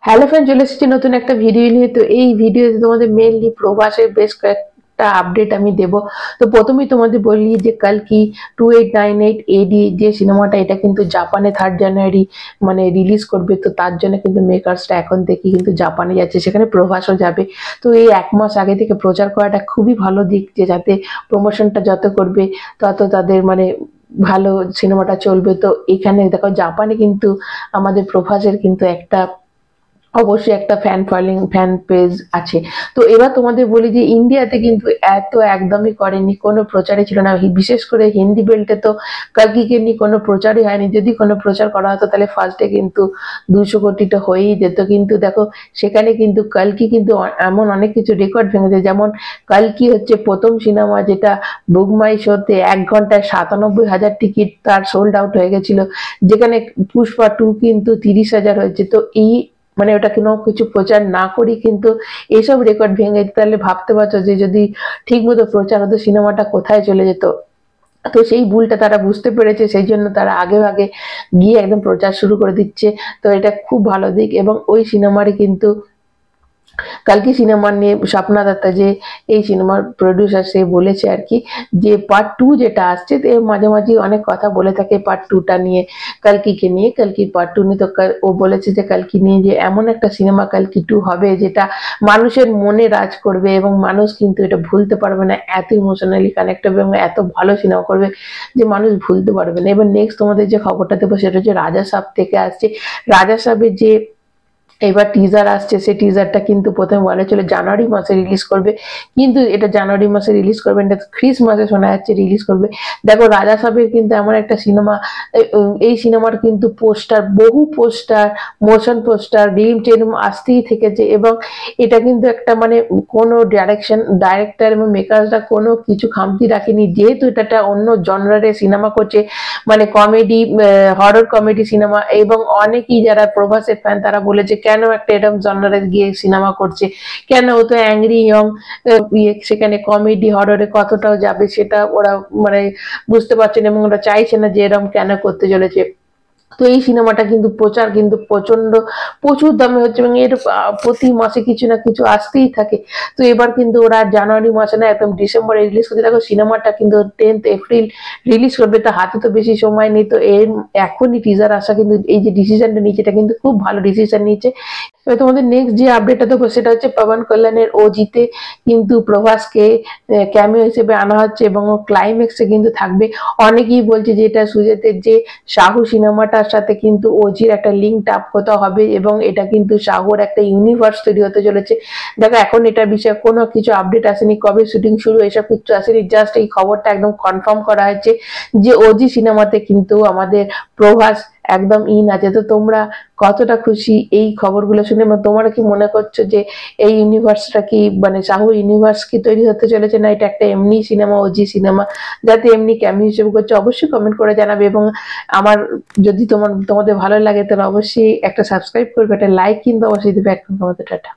Hello friend, চলে এসেছি নতুন একটা ভিডিও নিয়ে। তো এই ভিডিওতে তোমাদের মেইনলি প্রবাসের বেশ কয়েকটা আপডেট আমি দেব। তো প্রথমেই তোমাদের বলি যে কালকি 2898 এডি যে সিনেমাটা, এটা কিন্তু জাপানে 3rd জানুয়ারি মানে রিলিজ করবে। তো তার জন্য কিন্তু মেকার্সটা এখন থেকে কিন্তু জাপানে যাচ্ছে, সেখানে প্রভাসও যাবে। তো এই 1 মাস আগে থেকে প্রচার করাটা খুবই ভালো দিক, যে যাতে প্রমোশনটা যত করবে তত তাদের মানে ভালো সিনেমাটা চলবে। তো এখানে দেখো জাপানে কিন্তু আমাদের প্রভাসের কিন্তু একটা অবশ্যই একটা ফ্যান ফলোইং, ফ্যান পেজ আছে। তো এবার তোমাদের বলি যে ইন্ডিয়াতে কিন্তু এত একদমই করেনি, কোনো প্রচারই ছিল না। বিশেষ করে হিন্দি বেল্টে তো কালকিকে নিয়ে কোনো প্রচারই হয়নি। যদি কোনো প্রচার করা হতো তাহলে ফার্স্টে কিন্তু 200 কোটিটা হয়েই যেত। কিন্তু দেখো সেখানে কিন্তু কালকি কিন্তু এমন অনেক কিছু রেকর্ড ভেঙেছে। যেমন কালকি হচ্ছে প্রথম সিনেমা যেটা বুক মাই শোতে 1 ঘন্টায় 97,000 টিকিট তার সোল্ড আউট হয়ে গেছিল, যেখানে পুষ্পা 2 কিন্তু 30,000 হয়েছে। তো এই মানে ওটা কোনো কিছু প্রচার না করি কিন্তু এইসব রেকর্ড ভেঙে, তাহলে ভাবতে পারছো যে যদি ঠিক মতো প্রচার হতো সিনেমাটা কোথায় চলে যেত। তো সেই ভুলটা তারা বুঝতে পেরেছে, সেই জন্য তারা আগে ভাগে গিয়ে একদম প্রচার শুরু করে দিচ্ছে। তো এটা খুব ভালো দিক। এবং ওই সিনেমারই কিন্তু কালকি সিনেমা নিয়ে স্বপ্না দত্তা যে এই সিনেমার প্রডিউসার, সে বলেছে আর কি যে পার্ট 2 যেটা আসছে, এর মাঝে মাঝে অনেক কথা বলে থাকে পার্ট 2টা নিয়ে, কালকিকে নিয়ে, কালকির পার্ট 2 নিয়ে। তো ও বলেছে যে কালকি নিয়ে যে এমন একটা সিনেমা কালকি 2 হবে যেটা মানুষের মনে রাজ করবে এবং মানুষ কিন্তু এটা ভুলতে পারবে না। এত ইমোশনালি কানেক্ট হবে এবং এত ভালো সিনেমা করবে যে মানুষ ভুলতে পারবে না। এবার নেক্সট তোমাদের যে খবরটা দেবো সেটা হচ্ছে রাজা সাব থেকে আসছে। রাজা সাবের যে এবার টিজার আসছে, সেই টিজারটা কিন্তু প্রথমে বলা ছিল জানুয়ারি মাসে রিলিজ করবে, কিন্তু এটা জানুয়ারি মাসে রিলিজ করবে না, ক্রিসমাসে শোনা যাচ্ছে রিলিজ করবে। দেখো রাজা সাহেবের কিন্তু এমন একটা সিনেমা, এই সিনেমার কিন্তু পোস্টার, বহু পোস্টার, মোশন পোস্টার, রিম টেরিম আসতেই থেকেছে। এবং এটা কিন্তু একটা মানে কোনো ডাইরেক্টর এবং মেকারসরা কোনো কিছু খামতি রাখেনি, যেহেতু এটা একটা অন্য জনরারে সিনেমা করছে, মানে কমেডি, হরর কমেডি সিনেমা। এবং অনেকেই যারা প্রভাসের ফ্যান তারা বলেছে কেন একটা এরকম জনরারে গিয়ে সিনেমা করছে, কেন ও তো অ্যাংরি ইয়ং, সেখানে কমেডি হররে কতটাও যাবে সেটা ওরা মানে বুঝতে পারছে না, এবং ওরা চাইছে না যে এরকম কেন করতে চলেছে। তো এই সিনেমাটা কিন্তু প্রচার কিন্তু প্রচুর দামে হচ্ছে, এবং এর প্রতি মাসে কিছু না কিছু আসতেই থাকে। তো এবার কিন্তু ওরা জানুয়ারি মাসে না, একদম ডিসেম্বরে রিলিজ করছে। দেখো সিনেমাটা কিন্তু 10th এপ্রিল রিলিজ করবে, তো হাতে তো বেশি সময় নেই। তো এর এখনই টিজার আসা, কিন্তু এই যে ডিসিশনটা নিয়েছে এটা কিন্তু খুব ভালো ডিসিশন নিয়েছে। এবার তোমাদের নেক্সট যে আপডেটটা দেবো সেটা হচ্ছে পবন কল্যাণের ওজিতে কিন্তু প্রভাসকে ক্যামিও হিসেবে আনা হচ্ছে, এবং ও ক্লাইম্যাক্সে কিন্তু থাকবে। অনেকেই বলছে যে এটা সুজিতের যে শাহু সিনেমাটার সাথে কিন্তু ওজির একটা লিঙ্ক আপ হতে হবে, এবং এটা কিন্তু শাহুর একটা ইউনিভার্স তৈরি হতে চলেছে। দেখো এখন এটা বিষয়ে কোনো কিছু আপডেট আসেনি, কবে শুটিং শুরু এসব কিছু আসেনি, জাস্ট এই খবরটা একদম কনফার্ম করা হয়েছে যে ওজি সিনেমাতে কিন্তু আমাদের প্রভাস একদম ইন আছে। তো তোমরা কতটা খুশি এই খবরগুলো শুনে? তোমরা কি মনে করছো যে এই ইউনিভার্সটা কি মানে শাহু ইউনিভার্স কি তৈরি হতে চলেছে, না এটা একটা এমনি সিনেমা, ওজি সিনেমা যাতে এমনি ক্যামিও হিসেবে করছে? অবশ্যই কমেন্ট করে জানাবে। এবং আমার যদি তোমাদের ভালো লাগে তাহলে অবশ্যই একটা সাবস্ক্রাইব করবে, একটা লাইক কিন্তু অবশ্যই দেবে। এখন তোমাদের টাটা।